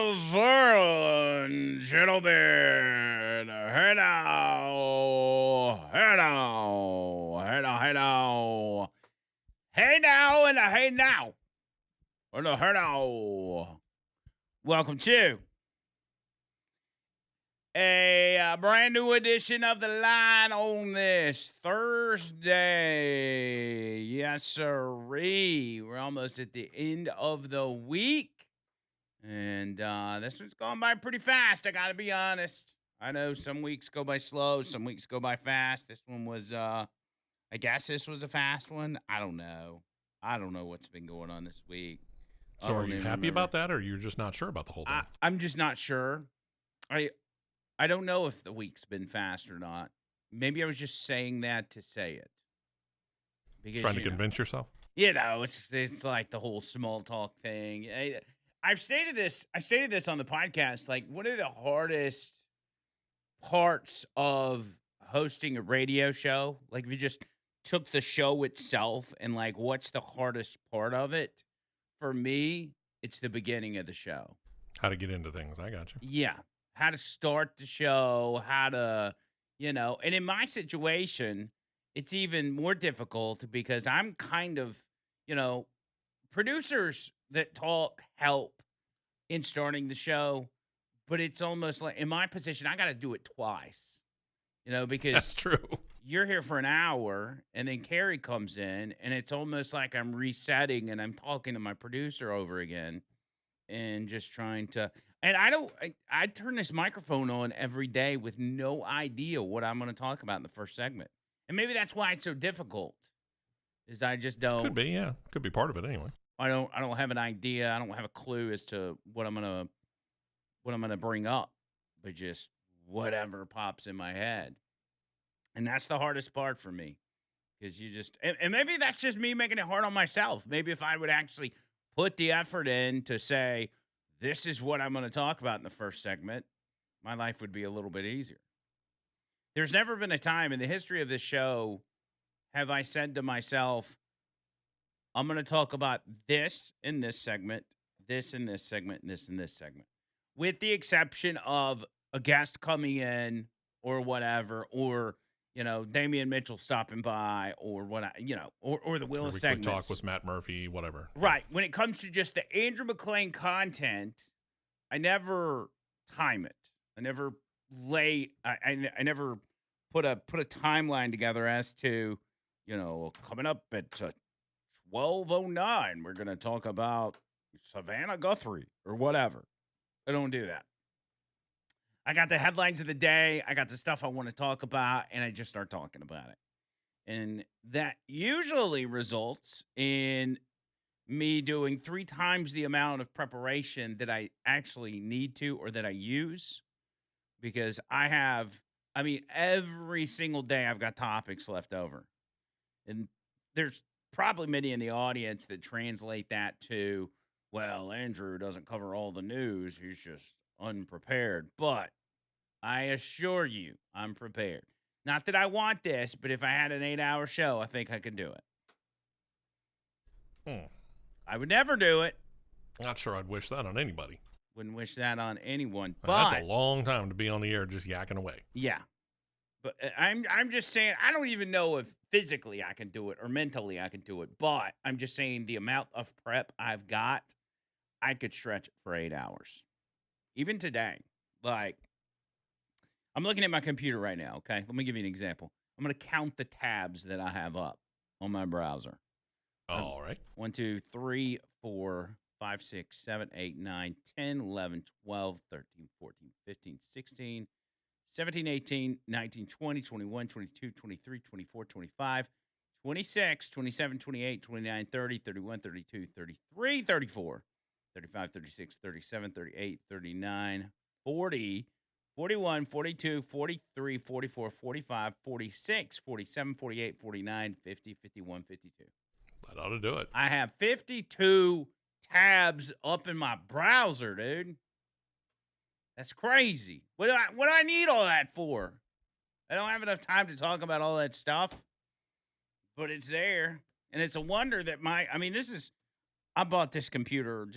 Ladies and gentlemen, hey now, hey now, hey now, hey now, hey now, and a hey now, and a hey now. Welcome to a brand new edition of the line on this Thursday. Yes, sirree. We're almost at the end of the week. And this one's gone by pretty fast, I gotta be honest. I know some weeks go by slow, some weeks go by fast. This one was I guess this was a fast one. I don't know. I don't know what's been going on this week. I So are don't you even happy remember. about that, or you're just not sure about the whole thing? I'm just not sure. I I don't know if the week's been fast or not. Maybe I was just saying that to say it. Because Trying to convince yourself? it's like the whole small talk thing. I've stated this. I stated this on the podcast. Like, one of the hardest parts of hosting a radio show, like if you just took the show itself and like, what's the hardest part of it? For me, it's the beginning of the show. How to get into things. I got you. Yeah, how to start the show, how to, and in my situation, it's even more difficult because I'm kind of, you know, producers that talk help in starting the show, but it's almost like in my position, I got to do it twice, That's because true. you're here for an hour and then Carrie comes in and it's almost like I'm resetting and I'm talking to my producer over again and just trying to. And I turn this microphone on every day with no idea what I'm going to talk about in the first segment. And maybe that's why it's so difficult is I just Could don't. be, yeah. Could be part of it anyway. I don't have an idea. I don't have a clue as to what I'm gonna bring up, but just whatever pops in my head. And that's the hardest part for me. Because and maybe that's just me making it hard on myself. Maybe if I would actually put the effort in to say, this is what I'm gonna talk about in the first segment, my life would be a little bit easier. There's never been a time in the history of this show have I said to myself, I'm going to talk about this in this segment, this in this segment, and this in this segment, with the exception of a guest coming in or whatever, or Damian Mitchell stopping by, or or the Or Willis we quick talk segments. with Matt Murphy, whatever. Yeah. Right. When it comes to just the Andrew McLean content, I never time it. I never I never put a timeline together as to, coming up at 12:09, we're going to talk about Savannah Guthrie or whatever. I don't do that. I got the headlines of the day, I got the stuff I want to talk about, and I just start talking about it. And that usually results in me doing 3 times the amount of preparation that I actually need to or that I use, because every single day I've got topics left over. And there's probably many in the audience that translate that to, well, Andrew doesn't cover all the news. He's just unprepared. But I assure you, I'm prepared. Not that I want this, but if I had an 8-hour show, I think I could do it. I would never do it. Not sure I'd wish that on anybody. Wouldn't wish that on anyone. That's But a long time to be on the air just yakking away. yeah. But I'm just saying, I don't even know if physically I can do it or mentally I can do it. But I'm just saying the amount of prep I've got, I could stretch it for 8 hours. Even today. Like, I'm looking at my computer right now, okay? Let me give you an example. I'm going to count the tabs that I have up on my browser. All right. 1, 2, 3, 4, 5, 6, 7, 8, 9, 10, 11, 12, 13, 14, 15, 16, 17, 18, 19, 20, 21, 22, 23, 24, 25, 26, 27, 28, 29, 30, 31, 32, 33, 34, 35, 36, 37, 38, 39, 40, 41, 42, 43, 44, 45, 46, 47, 48, 49, 50, 51, 52. That ought to do it. I have 52 tabs up in my browser, dude. That's crazy. What do I need all that for? I don't have enough time to talk about all that stuff, but it's there. And it's a wonder that I bought this computer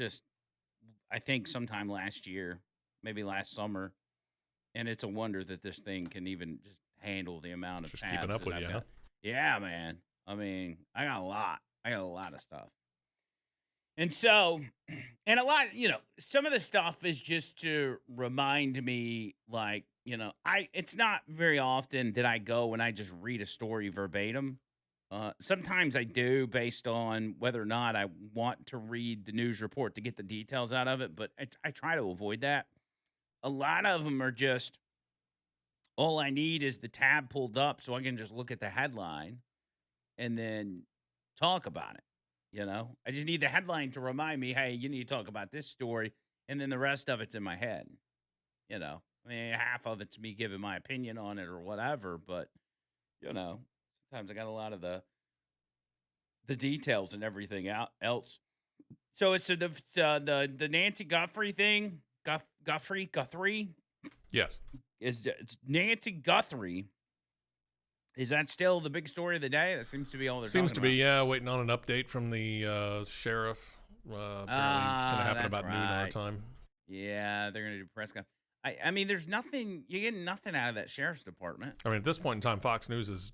I think sometime last year, maybe last summer, and it's a wonder that this thing can even just handle the amount of Just keeping tabs up that with I've you, huh? got. Yeah, man. I mean, I got a lot. I got a lot of stuff. And so, and a lot, some of the stuff is just to remind me, like, it's not very often that I go and I just read a story verbatim. Sometimes I do based on whether or not I want to read the news report to get the details out of it, but I try to avoid that. A lot of them are just all I need is the tab pulled up so I can just look at the headline and then talk about it. I just need the headline to remind me, hey, you need to talk about this story. And then the rest of it's in my head. I mean, half of it's me giving my opinion on it or whatever. But, sometimes I got a lot of the details and everything else. So it's the Nancy Guthrie thing. Guthrie Yes. it's Nancy Guthrie. Is that still the big story of the day? That seems to be all they're Seems to talking be, about. yeah, waiting on an update from the sheriff. Apparently it's going to happen That's about noon our right. time. Yeah, they're gonna do press con. I mean, there's nothing. You're getting nothing out of that sheriff's department. I mean, at this point in time, Fox News is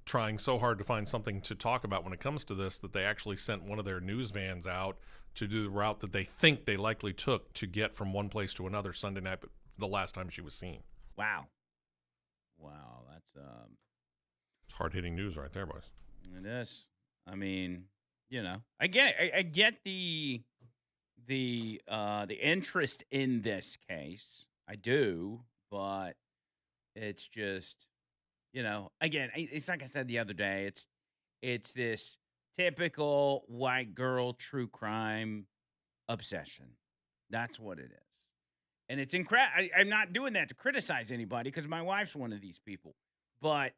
trying so hard to find something to talk about when it comes to this that they actually sent one of their news vans out to do the route that they think they likely took to get from one place to another Sunday night, the last time she was seen. Wow, that's It's hard-hitting news right there, boys. it is. I mean, I get it. I get the interest in this case. I do, but it's just, again, it's like I said the other day. It's this typical white girl true crime obsession. That's what it is. And it's incredible. I'm not doing that to criticize anybody because my wife's one of these people, but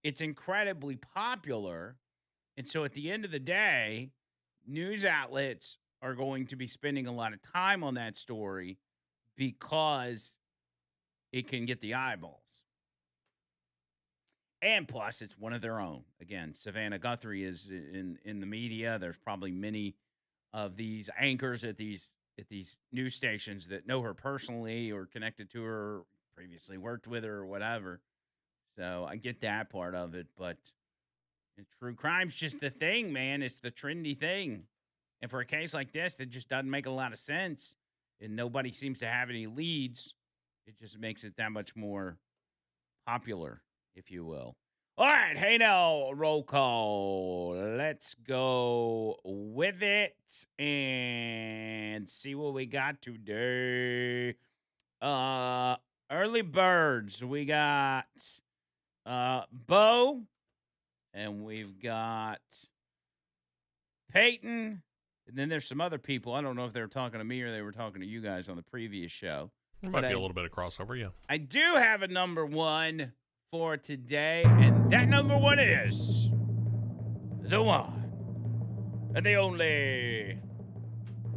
it's incredibly popular. And so at the end of the day, news outlets are going to be spending a lot of time on that story because it can get the eyeballs. And plus, it's one of their own. Again, Savannah Guthrie is in the media. There's probably many of these anchors at these news stations that know her personally or connected to her, previously worked with her or whatever. So I get that part of it, but true crime's just the thing, man. It's the trendy thing. And for a case like this that just doesn't make a lot of sense and nobody seems to have any leads, it just makes it that much more popular, if you will. All right, hey now, roll call. Let's go with it and see what we got today. Early birds. We got Bo, and we've got Peyton, and then there's some other people. I don't know if they were talking to me or they were talking to you guys on the previous show. There might be a little bit of crossover, yeah. I do have a number one for today, and that number one is the one and the only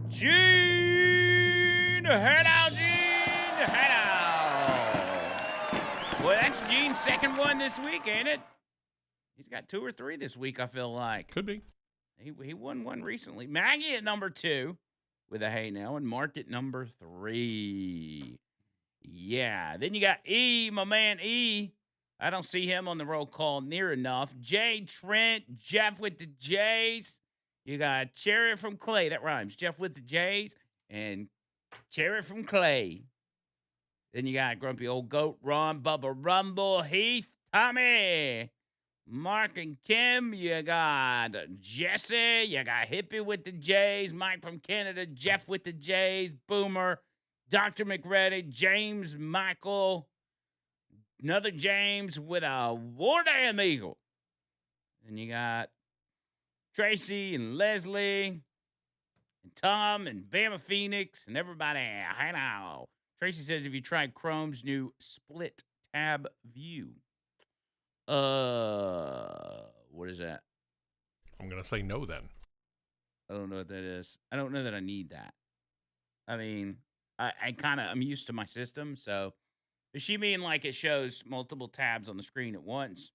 Gene Hadow. Gene Hadow. Well, that's Gene's second one this week, ain't it? He's got 2 or 3 this week, I feel like. Could be. He won one recently. Maggie at number 2 with a hey now, and Mark at number 3. Yeah. Then you got E, my man E. I don't see him on the roll call near enough. Jay, Trent, Jeff with the J's. You got Cherry from Clay. That rhymes. Jeff with the J's and Cherry from Clay. Then you got Grumpy Old Goat, Ron, Bubba Rumble, Heath, Tommy, Mark and Kim. You got Jesse. You got Hippie with the J's, Mike from Canada, Jeff with the J's, Boomer, Dr. McReady, James, Michael, another James with a War Damn Eagle. And you got Tracy and Leslie and Tom and Bama Phoenix and everybody. I know. Tracy says, if you tried Chrome's new split tab view. What is that? I'm going to say no then. I don't know what that is. I don't know that I need that. I mean, I'm used to my system, so does she mean like it shows multiple tabs on the screen at once?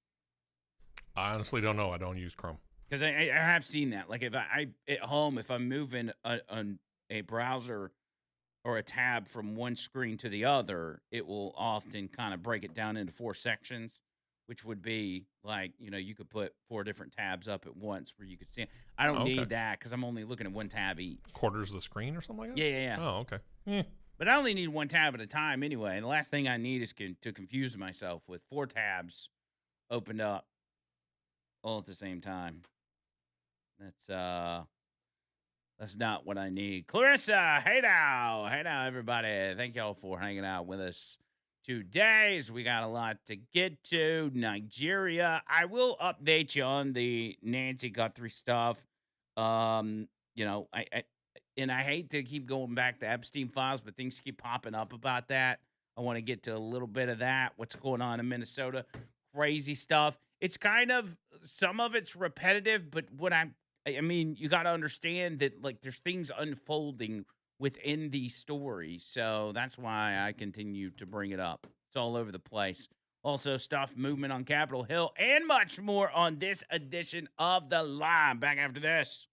I honestly don't know. I don't use Chrome. Because I have seen that. Like if I at home, if I'm moving a browser or a tab from one screen to the other, it will often kind of break it down into 4 sections, which would be like, you could put 4 different tabs up at once where you could see 'em. I don't Oh, okay. need that because I'm only looking at 1 tab each. Quarters the screen or something like that? Yeah, yeah, yeah. Oh, okay. Eh. But I only need 1 tab at a time anyway, and the last thing I need is to confuse myself with 4 tabs opened up all at the same time. That's not what I need. Clarissa, hey now, everybody. Thank y'all for hanging out with us today. As we got a lot to get to. Nigeria. I will update you on the Nancy Guthrie stuff. I hate to keep going back to Epstein files, but things keep popping up about that. I want to get to a little bit of that. What's going on in Minnesota? Crazy stuff. It's kind of some of it's repetitive, but I mean, you got to understand that like there's things unfolding within these stories. So that's why I continue to bring it up. It's all over the place. Also, stuff, movement on Capitol Hill, and much more on this edition of The Line. Back after this.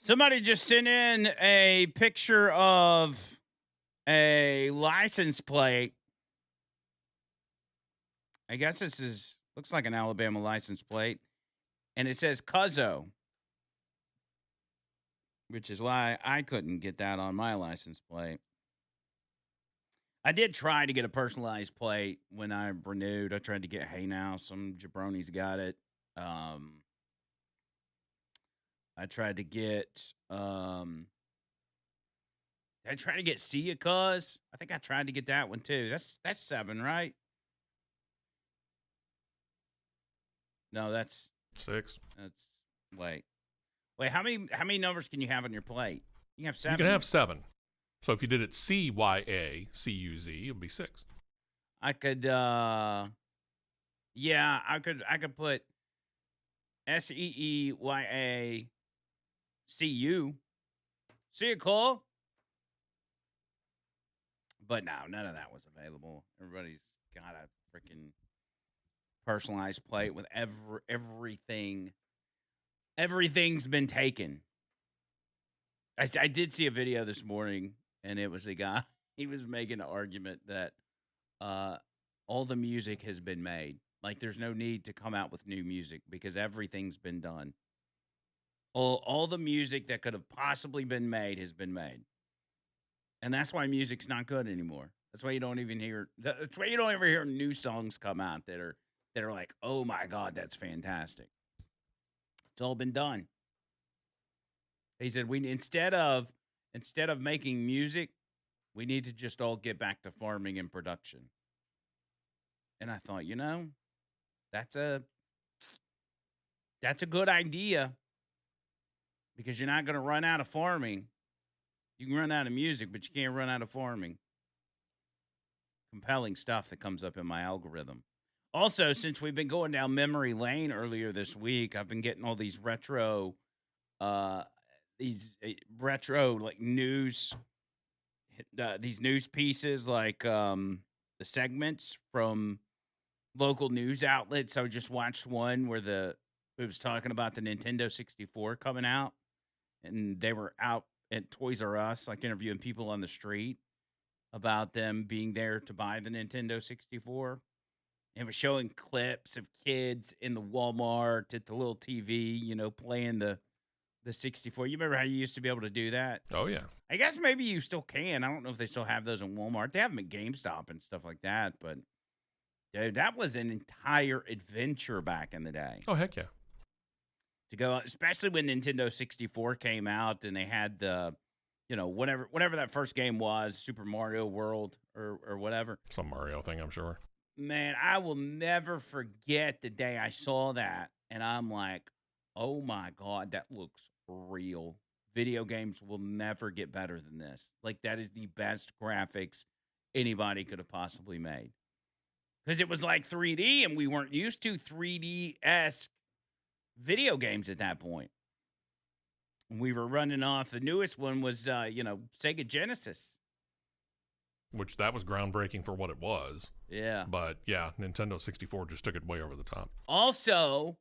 Somebody just sent in a picture of a license plate. I guess looks like an Alabama license plate, and it says Cuzzo, which is why I couldn't get that on my license plate. I did try to get a personalized plate when I renewed. I tried to get Hey Now. Some jabronis got it. I tried to get I tried to get See Ya Cuz. I think I tried to get that one too. That's 7, right? No, that's 6. wait. Wait, how many numbers can you have on your plate? You can have 7. You can have 7. So if you did it CYACUZ, it would be 6. I could yeah, I could put SEEYACU. See ya, Cole. But no, none of that was available. Everybody's got a freaking personalized plate with everything. Everything's been taken. I did see a video this morning, and it was a guy. He was making an argument that all the music has been made. Like, there's no need to come out with new music because everything's been done. All the music that could have possibly been made has been made. And that's why music's not good anymore. That's why you don't even hear. That's why you don't ever hear new songs come out that are like, oh my God, that's fantastic. It's all been done. He said we instead of making music, we need to just all get back to farming and production. And I thought, that's a good idea because you're not going to run out of farming. You can run out of music, but you can't run out of farming. Compelling stuff that comes up in my algorithm. Also, since we've been going down memory lane earlier this week, I've been getting all these retro like news, these news pieces, like the segments from local news outlets. I just watched one where it was talking about the Nintendo 64 coming out, and they were out at Toys R Us, like interviewing people on the street about them being there to buy the Nintendo 64. It was showing clips of kids in the Walmart at the little TV, playing the 64. You remember how you used to be able to do that? Oh, yeah. I guess maybe you still can. I don't know if they still have those in Walmart. They have them at GameStop and stuff like that. But, dude, that was an entire adventure back in the day. Oh, heck yeah. To go, especially when Nintendo 64 came out and they had the, whatever that first game was, Super Mario World or whatever. Some Mario thing, I'm sure. Man, I will never forget the day I saw that. And I'm like, oh my God, that looks real. Video games will never get better than this. Like, that is the best graphics anybody could have possibly made. Because it was like 3D, and we weren't used to 3D-esque video games at that point. We were running off. The newest one was, Sega Genesis. Which that was groundbreaking for what it was. Yeah. But, yeah, Nintendo 64 just took it way over the top. Also,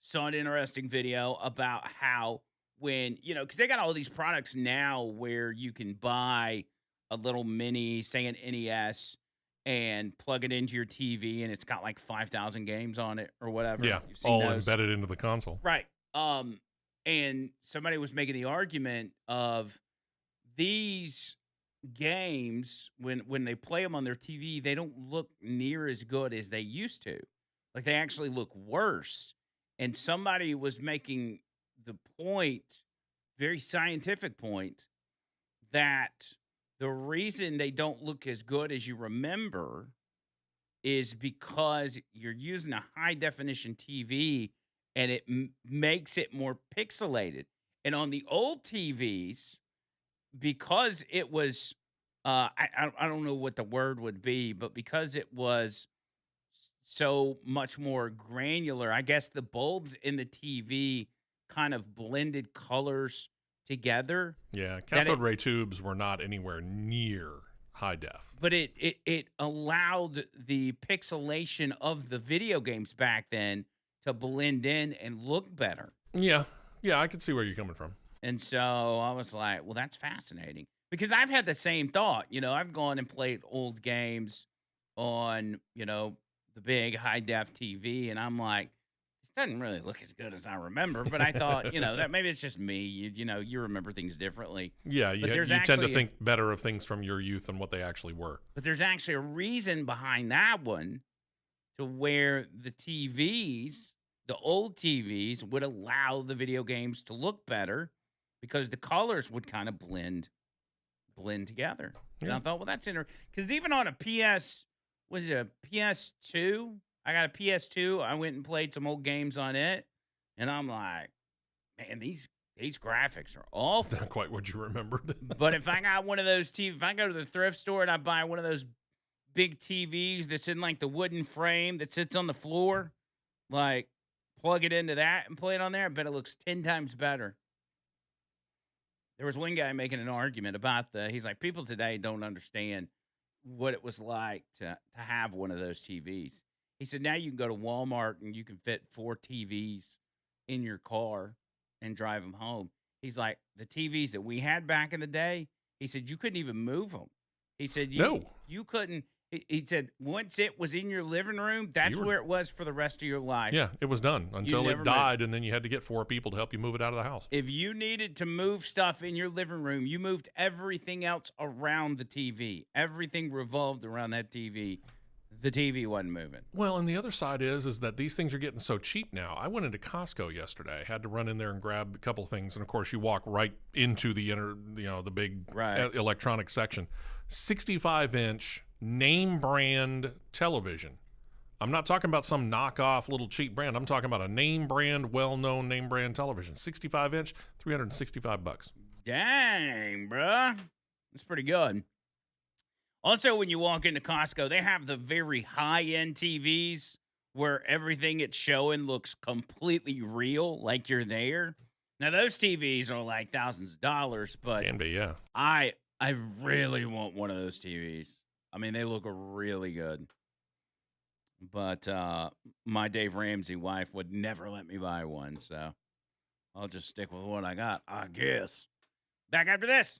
saw an interesting video about how when, because they got all these products now where you can buy a little mini, say an NES, and plug it into your TV, and it's got like 5,000 games on it or whatever. Yeah, all embedded into the console. Right. And somebody was making the argument of these games, when they play them on their TV, they don't look near as good as they used to. Like, they actually look worse. And somebody was making the point, very scientific point, that the reason they don't look as good as you remember is because you're using a high definition TV and it makes it more pixelated. And on the old TVs, because it was, I don't know what the word would be, but because it was so much more granular, I guess the bulbs in the TV kind of blended colors together. Yeah, cathode ray tubes were not anywhere near high def. But it allowed the pixelation of the video games back then to blend in and look better. Yeah, I can see where you're coming from. And so I was like, well, that's fascinating because I've had the same thought. I've gone and played old games on, the big high def TV, and I'm like, this doesn't really look as good as I remember. But I thought, that maybe it's just me. You remember things differently. Yeah, But there's you tend to actually, think better of things from your youth than what they actually were. but there's actually a reason behind that one to where the old TVs would allow the video games to look better because the colors would kind of blend together. And Yeah. I thought, well, that's interesting because even on a was it a PS2? I got a PS2. I went and played some old games on it, and I'm like, man, these graphics are awful. Not quite what you remembered. But if I got one of those if I go to the thrift store and I buy one of those big TVs that's in like the wooden frame that sits on the floor, like plug it into that and play it on there, I bet it looks 10 times better. There was one guy making an argument about he's like, people today don't understand what it was like to have one of those TVs. He said, now you can go to Walmart and you can fit 4 TVs in your car and drive them home. He's like, the TVs that we had back in the day, he said, you couldn't even move them. He said, No. you couldn't. He said, once it was in your living room, that's where it was for the rest of your life. Yeah, it was done until never it died, and then you had to get 4 people to help you move it out of the house. If you needed to move stuff in your living room, you moved everything else around the TV. Everything revolved around that TV. The TV wasn't moving. Well, and the other side is that these things are getting so cheap now. I went into Costco yesterday. Had to run in there and grab a couple things, and of course, you walk right into the the big electronic section. 65-inch name brand television. I'm not talking about some knockoff little cheap brand. I'm talking about a name brand, well-known name brand television. 65-inch, $365. Dang, bruh. That's pretty good. Also, when you walk into Costco, they have the very high-end TVs where everything it's showing looks completely real, like you're there. Now, those TVs are like thousands of dollars, but Can be, yeah. I really want one of those TVs. I mean, they look really good. But my Dave Ramsey wife would never let me buy one, so I'll just stick with what I got, I guess. Back after this.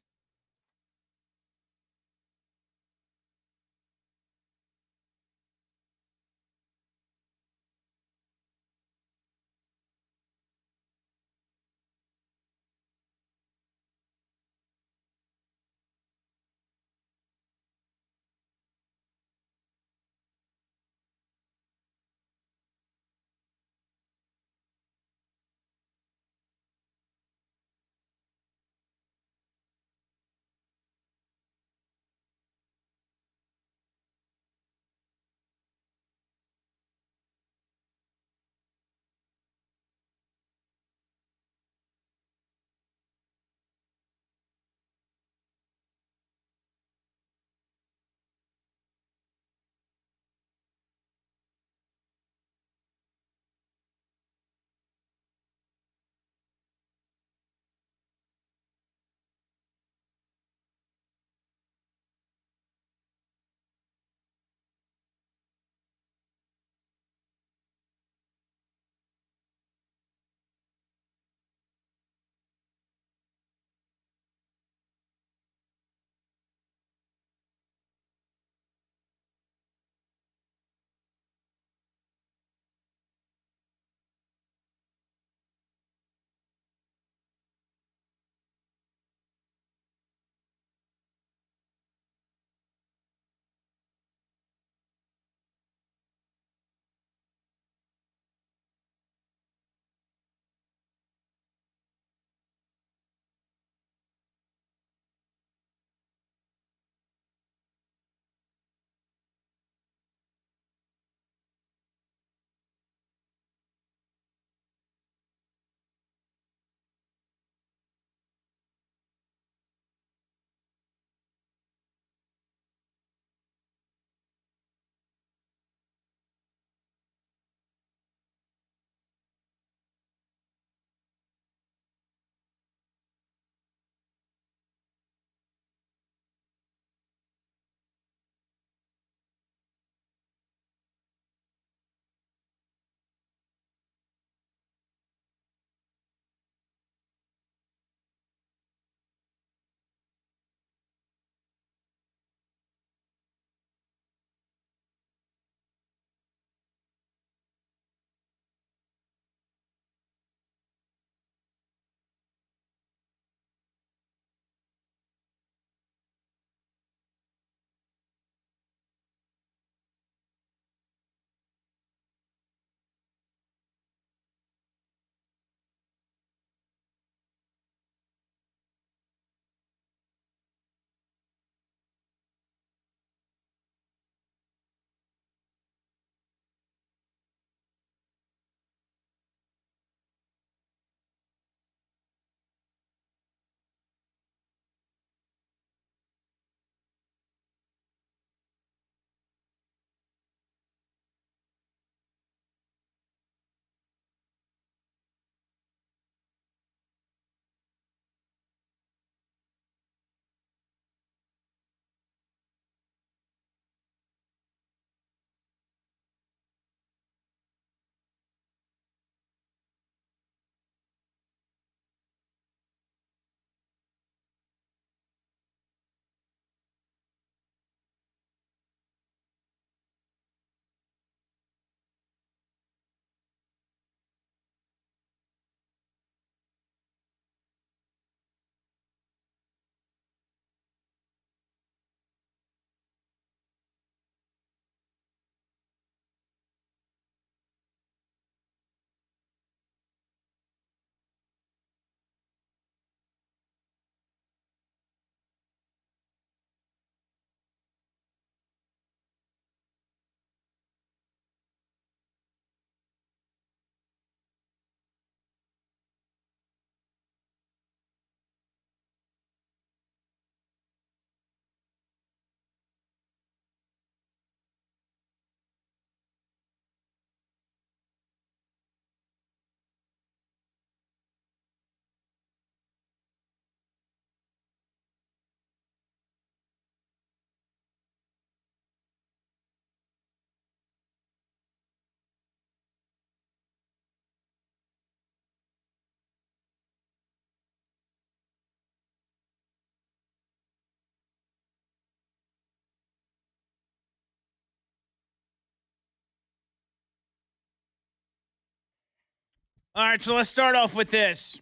All right, so let's start off with this.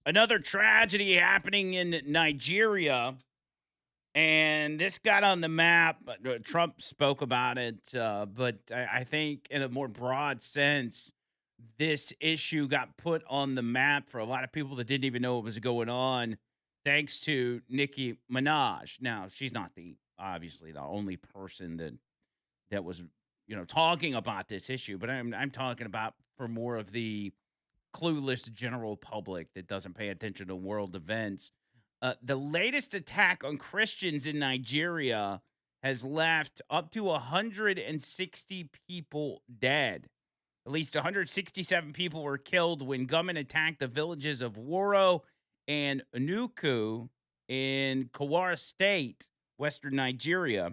Another tragedy happening in Nigeria, and this got on the map. Trump spoke about it, but I think in a more broad sense, this issue got put on the map for a lot of people that didn't even know what was going on, thanks to Nicki Minaj. Now, she's not obviously the only person that was talking about this issue, but I'm talking about for more of the clueless general public that doesn't pay attention to world events. The latest attack on Christians in Nigeria has left up to 160 people dead. At least 167 people were killed when gunmen attacked the villages of Woro and Nuku in Kwara State, western Nigeria,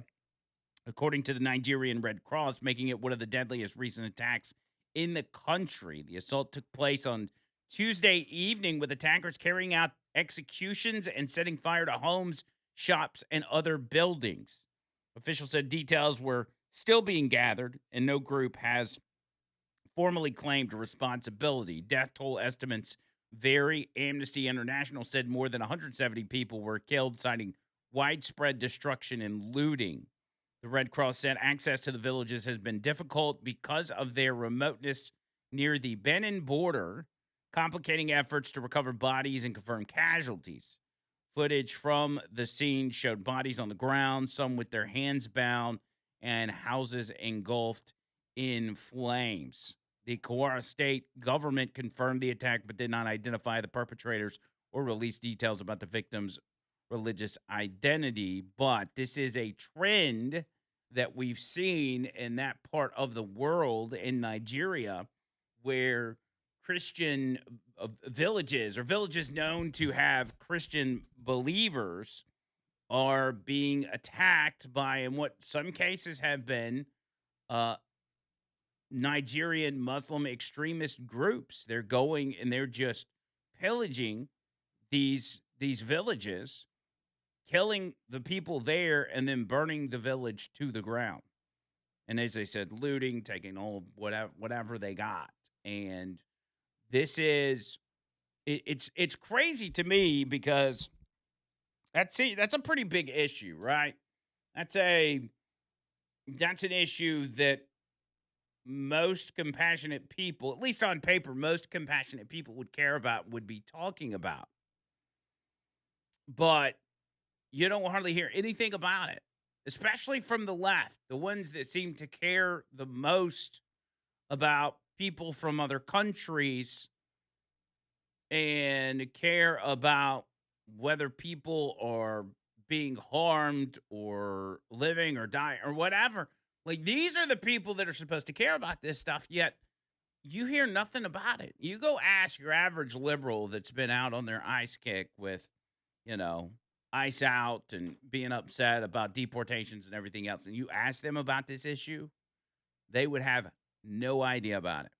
according to the Nigerian Red Cross, making it one of the deadliest recent attacks in the country. The assault took place on Tuesday evening with attackers carrying out executions and setting fire to homes, shops, and other buildings. Officials said details were still being gathered, and no group has formally claimed responsibility. Death toll estimates vary. Amnesty International said more than 170 people were killed, citing widespread destruction and looting. The Red Cross said access to the villages has been difficult because of their remoteness near the Benin border, complicating efforts to recover bodies and confirm casualties. Footage from the scene showed bodies on the ground, some with their hands bound, and houses engulfed in flames. The Kwara State government confirmed the attack but did not identify the perpetrators or release details about the victims' religious identity. But this is a trend that we've seen in that part of the world in Nigeria, where Christian villages or villages known to have Christian believers are being attacked by, in what some cases have been, Nigerian Muslim extremist groups. They're going and they're just pillaging these villages, killing the people there, and then burning the village to the ground. And as I said, looting, taking all whatever they got. And this is it's crazy to me because that's a pretty big issue, right? That's an issue that most compassionate people, at least on paper, most compassionate people would care about, would be talking about. But you don't hardly hear anything about it, especially from the left, the ones that seem to care the most about people from other countries and care about whether people are being harmed or living or dying or whatever. Like, these are the people that are supposed to care about this stuff, yet you hear nothing about it. You go ask your average liberal that's been out on their ice kick with, ICE out and being upset about deportations and everything else, and you ask them about this issue, they would have no idea about it.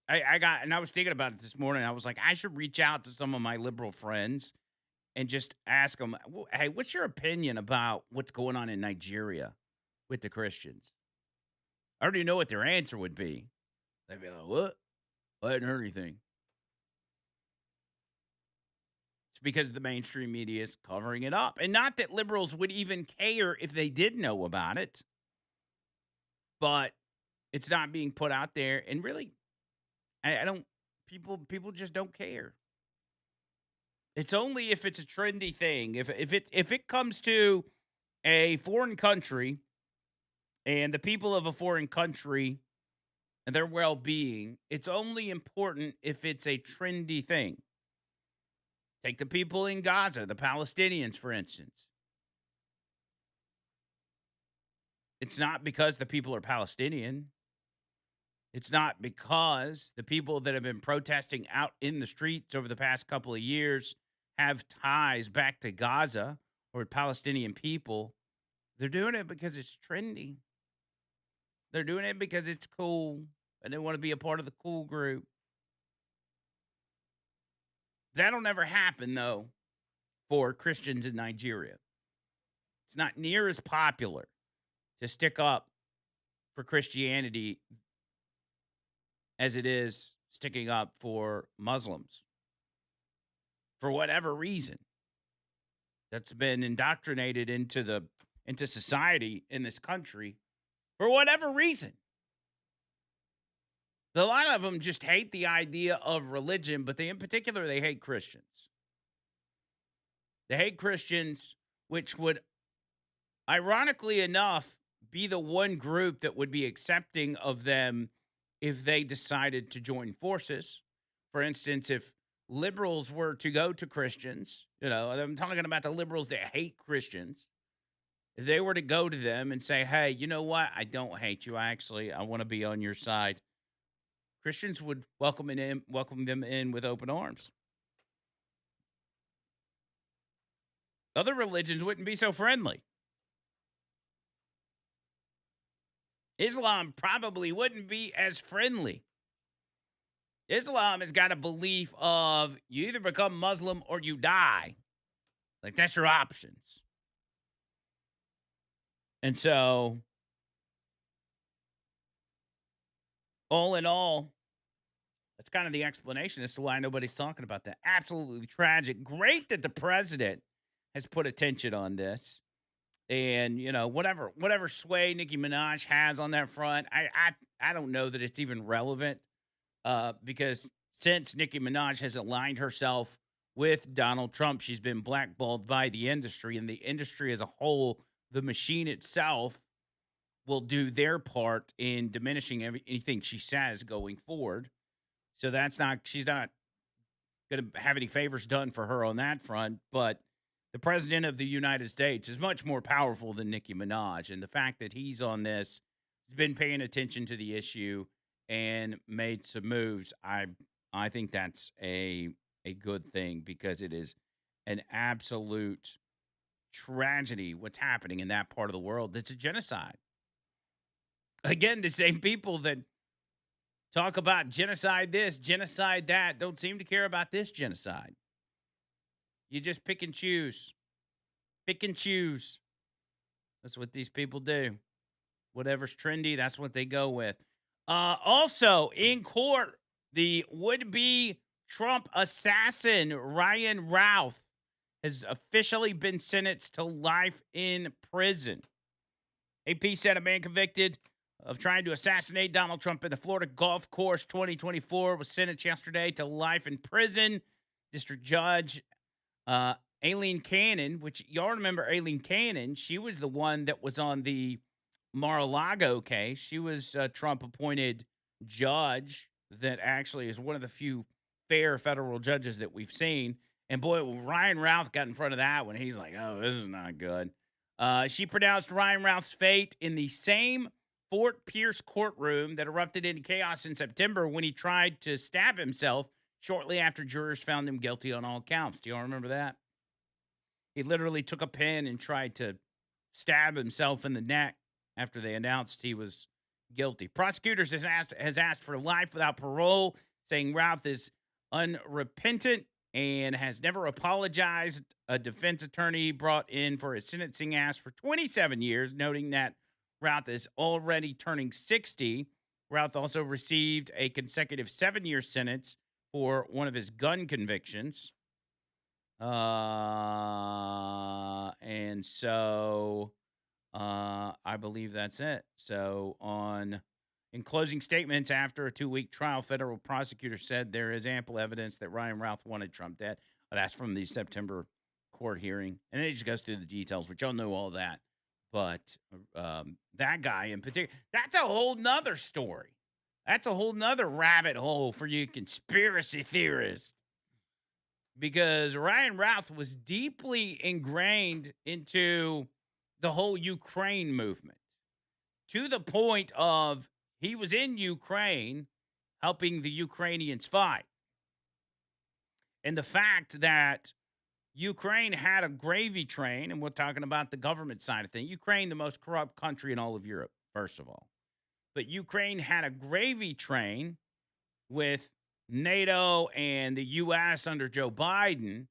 I was thinking about it this morning. I was like, I should reach out to some of my liberal friends and just ask them, hey, what's your opinion about what's going on in Nigeria with the Christians? I already know what their answer would be. They'd be like, what? I hadn't heard anything. It's because the mainstream media is covering it up. And not that liberals would even care if they did know about it, but it's not being put out there. And really, I don't, people just don't care. It's only if it's a trendy thing. If it comes to a foreign country and the people of a foreign country and their well-being, it's only important if it's a trendy thing. Take the people in Gaza, the Palestinians, for instance. It's not because the people are Palestinian. It's not because the people that have been protesting out in the streets over the past couple of years have ties back to Gaza or Palestinian people. They're doing it because it's trendy. They're doing it because it's cool and they want to be a part of the cool group. That'll never happen, though, for Christians in Nigeria. It's not near as popular to stick up for Christianity as it is, sticking up for Muslims for whatever reason. That's been indoctrinated into society in this country for whatever reason. A lot of them just hate the idea of religion, but in particular, they hate Christians. They hate Christians, which would, ironically enough, be the one group that would be accepting of them if they decided to join forces. For instance, if liberals were to go to Christians, I'm talking about the liberals that hate Christians. If they were to go to them and say, hey, you know what? I don't hate you. I want to be on your side. Christians would welcome them in with open arms. Other religions wouldn't be so friendly. Islam probably wouldn't be as friendly. Islam has got a belief of you either become Muslim or you die. Like, that's your options. And so, all in all, that's kind of the explanation as to why nobody's talking about that. Absolutely tragic. Great that the president has put attention on this. And, whatever sway Nicki Minaj has on that front, I don't know that it's even relevant because since Nicki Minaj has aligned herself with Donald Trump, she's been blackballed by the industry, and the industry as a whole, the machine itself, will do their part in diminishing anything she says going forward. So she's not going to have any favors done for her on that front, but the president of the United States is much more powerful than Nicki Minaj. And the fact that he's on this, he's been paying attention to the issue and made some moves. I think that's a good thing because it is an absolute tragedy what's happening in that part of the world. It's a genocide. Again, the same people that talk about genocide this, genocide that, don't seem to care about this genocide. You just pick and choose. Pick and choose. That's what these people do. Whatever's trendy, that's what they go with. Also, in court, the would-be Trump assassin, Ryan Routh, has officially been sentenced to life in prison. AP said a man convicted of trying to assassinate Donald Trump in the Florida Golf Course 2024 was sentenced yesterday to life in prison. District Judge Aileen Cannon, which y'all remember Aileen Cannon, she was the one that was on the Mar-a-Lago case. She was a Trump-appointed judge that actually is one of the few fair federal judges that we've seen. And boy, Ryan Routh got in front of that one. He's like, oh, this is not good. She pronounced Ryan Routh's fate in the same Fort Pierce courtroom that erupted into chaos in September when he tried to stab himself shortly after jurors found him guilty on all counts. Do y'all remember that? He literally took a pen and tried to stab himself in the neck after they announced he was guilty. Prosecutors has asked for life without parole, saying Routh is unrepentant and has never apologized. A defense attorney brought in for his sentencing asked for 27 years, noting that Routh is already turning 60. Routh also received a consecutive 7-year sentence for one of his gun convictions. And so I believe that's it. So in closing statements after a 2-week trial, federal prosecutors said there is ample evidence that Ryan Routh wanted Trump dead. That's from the September court hearing. And then it just goes through the details, which y'all know all that. But that guy in particular, that's a whole nother story. That's a whole nother rabbit hole for you conspiracy theorists. Because Ryan Routh was deeply ingrained into the whole Ukraine movement to the point of he was in Ukraine helping the Ukrainians fight. And the fact that Ukraine had a gravy train, and we're talking about the government side of things. Ukraine, the most corrupt country in all of Europe, first of all. But Ukraine had a gravy train with NATO and the U.S. under Joe Biden,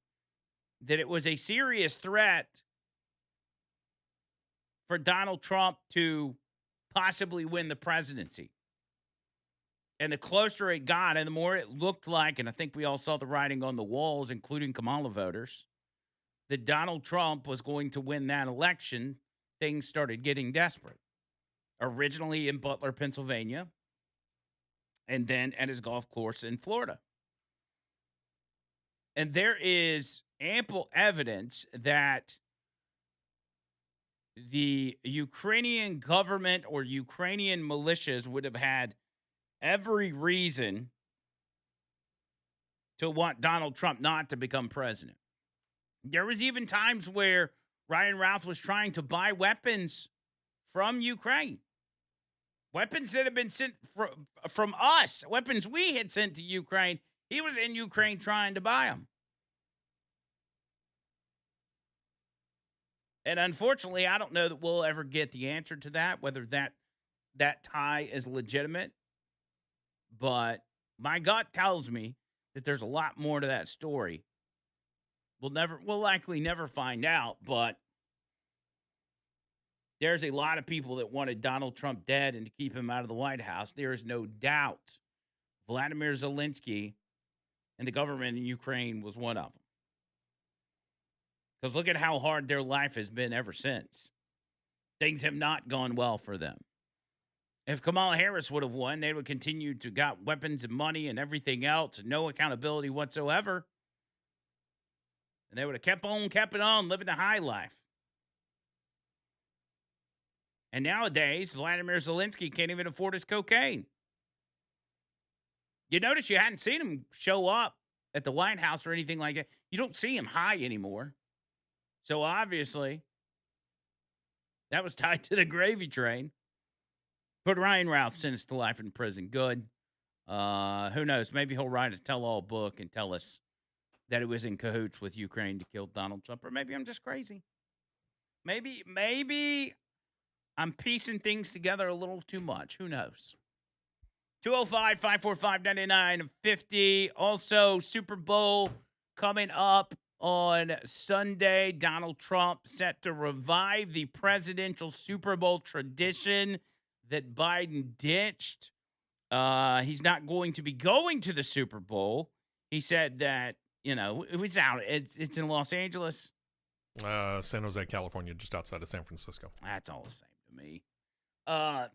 that it was a serious threat for Donald Trump to possibly win the presidency. And the closer it got, and the more it looked like, and I think we all saw the writing on the walls, including Kamala voters, that Donald Trump was going to win that election, things started getting desperate. Originally in Butler, Pennsylvania, and then at his golf course in Florida. And there is ample evidence that the Ukrainian government or Ukrainian militias would have had every reason to want Donald Trump not to become president. There was even times where Ryan Routh was trying to buy weapons from Ukraine. Weapons that had been sent from us, weapons we had sent to Ukraine. He was in Ukraine trying to buy them. And unfortunately, I don't know that we'll ever get the answer to that, whether that tie is legitimate. But my gut tells me that there's a lot more to that story. We'll likely never find out, but there's a lot of people that wanted Donald Trump dead and to keep him out of the White House. There is no doubt Vladimir Zelensky and the government in Ukraine was one of them. Because look at how hard their life has been ever since. Things have not gone well for them. If Kamala Harris would have won, they would continue to got weapons and money and everything else and no accountability whatsoever. And they would have kept on, living the high life. And nowadays, Vladimir Zelensky can't even afford his cocaine. You notice you hadn't seen him show up at the White House or anything like that. You don't see him high anymore. So obviously, that was tied to the gravy train. But Ryan Routh sentenced to life in prison. Good. Who knows? Maybe he'll write a tell-all book and tell us that it was in cahoots with Ukraine to kill Donald Trump. Or maybe I'm just crazy. Maybe I'm piecing things together a little too much. Who knows? 205-545-9950. Also, Super Bowl coming up on Sunday. Donald Trump set to revive the presidential Super Bowl tradition that Biden ditched. He's not going to be going to the Super Bowl. He said that, it was out. It's in Los Angeles. San Jose, California, just outside of San Francisco. That's all the same to me. So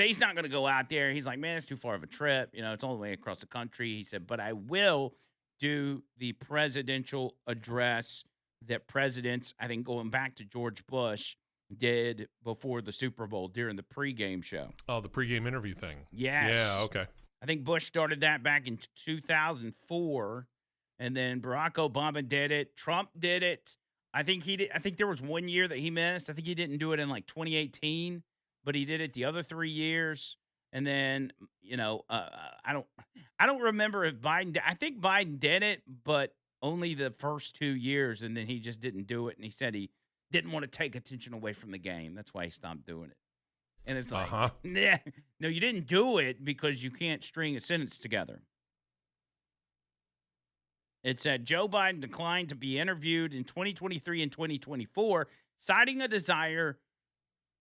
he's not going to go out there. He's like, man, it's too far of a trip. It's all the way across the country. He said, but I will do the presidential address that presidents, I think going back to George Bush, did before the Super Bowl during the pregame show. Oh, the pregame interview thing. Yes. Yeah, okay. I think Bush started that back in 2004, and then Barack Obama did it. Trump did it. I think he did. I think there was 1 year that he missed. I think he didn't do it in like 2018, but he did it the other 3 years. And then, I don't remember if Biden. I think Biden did it, but only the first 2 years, and then he just didn't do it. And he said he didn't want to take attention away from the game. That's why he stopped doing it. And it's like, nah, no, you didn't do it because you can't string a sentence together. It said Joe Biden declined to be interviewed in 2023 and 2024, citing a desire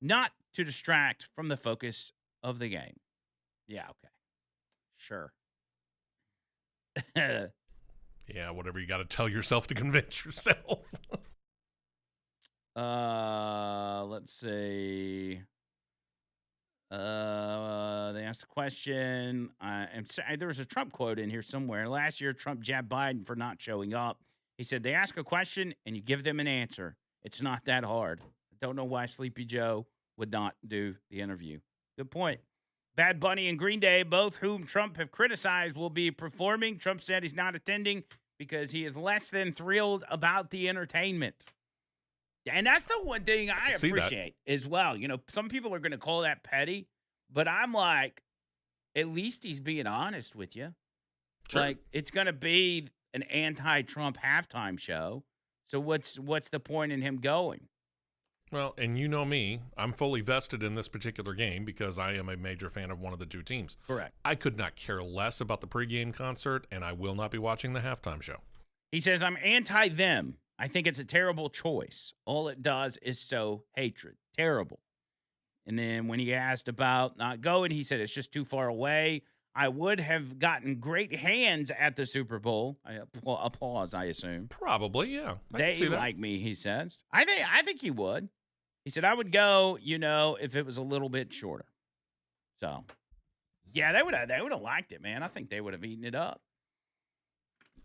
not to distract from the focus of the game. Yeah, okay. Sure. Yeah, whatever you got to tell yourself to convince yourself. Let's see. They asked a question. There was a Trump quote in here somewhere. Last year, Trump jabbed Biden for not showing up. He said, they ask a question and you give them an answer. It's not that hard. I don't know why Sleepy Joe would not do the interview. Good point. Bad Bunny and Green Day, both whom Trump have criticized, will be performing. Trump said he's not attending because he is less than thrilled about the entertainment. And that's the one thing I appreciate as well. Some people are going to call that petty, but I'm like, at least he's being honest with you. Sure. Like, it's going to be an anti-Trump halftime show. So what's the point in him going? Well, and you know me, I'm fully vested in this particular game because I am a major fan of one of the two teams. Correct. I could not care less about the pregame concert, and I will not be watching the halftime show. He says, I'm anti-them. I think it's a terrible choice. All it does is sow hatred. Terrible. And then when he asked about not going, he said it's just too far away. I would have gotten great hands at the Super Bowl. Applause, I assume. Probably, yeah. I can They see that. like me, he says. I think he would. He said I would go, if it was a little bit shorter. So, yeah, they would have liked it, man. I think they would have eaten it up.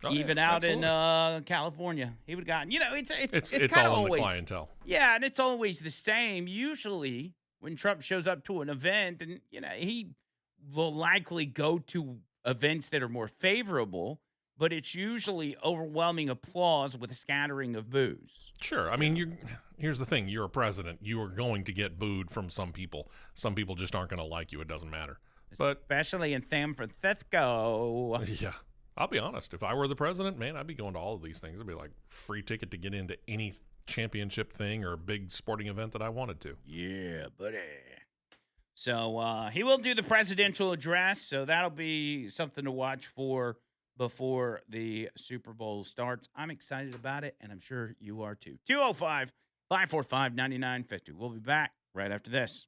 Oh, yeah, Even out in absolutely. California, he would have gotten. It's It's kind of all in the always clientele. yeah, and it's always the same. Usually, when Trump shows up to an event, and he will likely go to events that are more favorable, but it's usually overwhelming applause with a scattering of boos. Sure. I mean, here's the thing. You're a president. You are going to get booed from some people. Some people just aren't going to like you. It doesn't matter. But Especially in San Francisco. yeah, I'll be honest. If I were the president, man, I'd be going to all of these things. It'd be like free ticket to get into any championship thing or big sporting event that I wanted to. Yeah, buddy. So he will do the presidential address. So that'll be something to watch for before the Super Bowl starts. I'm excited about it, and I'm sure you are too. 205 545 9950. We'll be back right after this.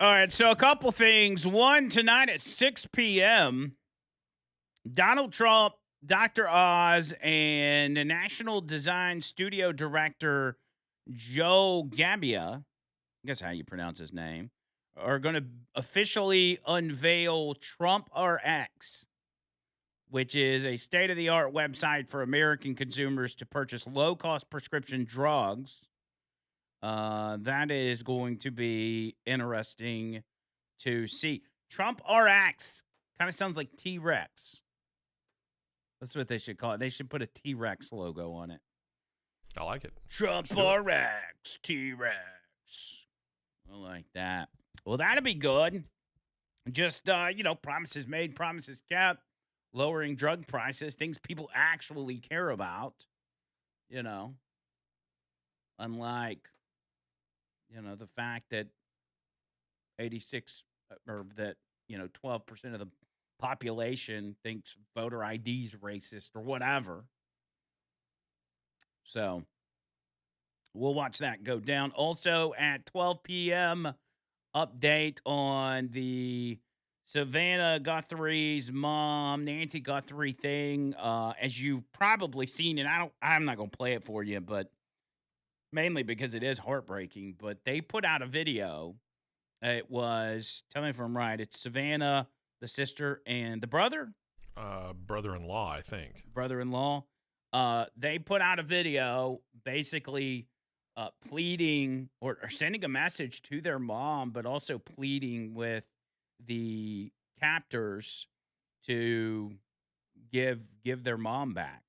All right, so a couple things. One, tonight at 6 p.m., Donald Trump, Dr. Oz, and the National Design Studio Director Joe Gabbia, I guess how you pronounce his name, are going to officially unveil Trump RX, which is a state-of-the-art website for American consumers to purchase low-cost prescription drugs. That is going to be interesting to see. Trump RX kind of sounds like T-Rex. That's what they should call it. They should put a T-Rex logo on it. I like it. Trump RX, T-Rex. I like that. Well, that'll be good. Just, promises made, promises kept. Lowering drug prices, things people actually care about, unlike, the fact that 86 or that, 12% of the population thinks voter ID is racist or whatever. So we'll watch that go down. Also at 12 p.m., update on the Savannah Guthrie's mom, Nancy Guthrie thing. As you've probably seen, and I'm not going to play it for you, but mainly because it is heartbreaking, but they put out a video. It was, tell me if I'm right, it's Savannah, the sister, and the brother? Brother-in-law, I think. Brother-in-law. They put out a video basically pleading or sending a message to their mom, but also pleading with the captors to give their mom back.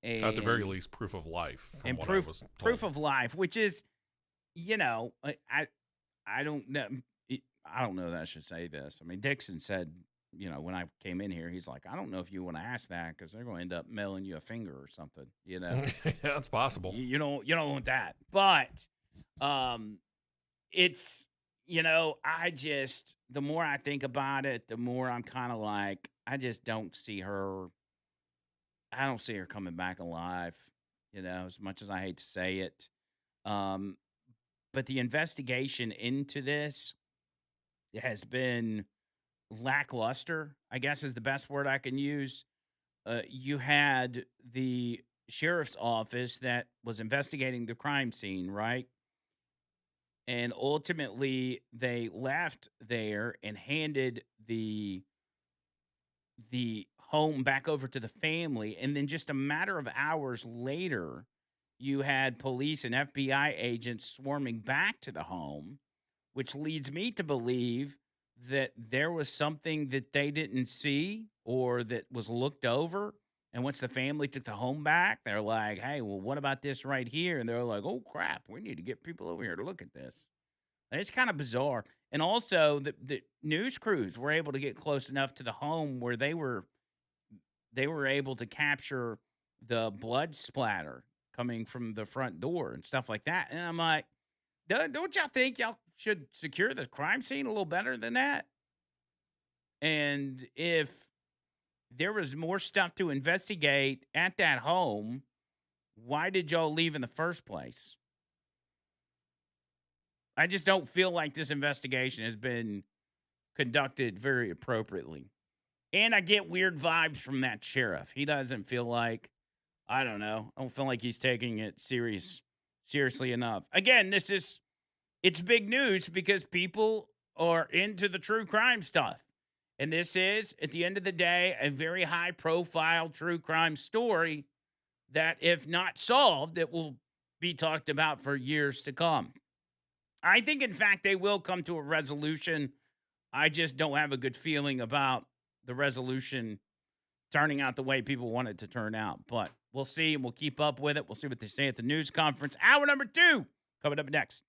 And, at the very least, proof of life. From and what proof, I was told. proof of life, which is, I don't know. I don't know that I should say this. I mean, Dixon said, when I came in here, he's like, I don't know if you want to ask that because they're going to end up mailing you a finger or something. Yeah, that's possible. You don't want that. But it's, I just, the more I think about it, the more I'm kind of like, I just don't see her. I don't see her coming back alive, as much as I hate to say it. But the investigation into this has been lackluster, I guess is the best word I can use. You had the sheriff's office that was investigating the crime scene, right? And ultimately, they left there and handed the home back over to the family. And then just a matter of hours later, you had police and FBI agents swarming back to the home, which leads me to believe that there was something that they didn't see or that was looked over. And once the family took the home back, they're like, hey, well, what about this right here? And they're like, oh, crap, we need to get people over here to look at this. And it's kind of bizarre. And also, the news crews were able to get close enough to the home where they were able to capture the blood splatter coming from the front door and stuff like that. And I'm like, don't y'all think y'all should secure the crime scene a little better than that? And if there was more stuff to investigate at that home, why did y'all leave in the first place? I just don't feel like this investigation has been conducted very appropriately. And I get weird vibes from that sheriff. He doesn't feel like, I don't feel like he's taking it seriously enough. Again, it's big news because people are into the true crime stuff. And this is, at the end of the day, a very high-profile true crime story that, if not solved, it will be talked about for years to come. I think, in fact, they will come to a resolution. I just don't have a good feeling about the resolution turning out the way people want it to turn out. But we'll see, and we'll keep up with it. We'll see what they say at the news conference. Hour number 2 coming up next.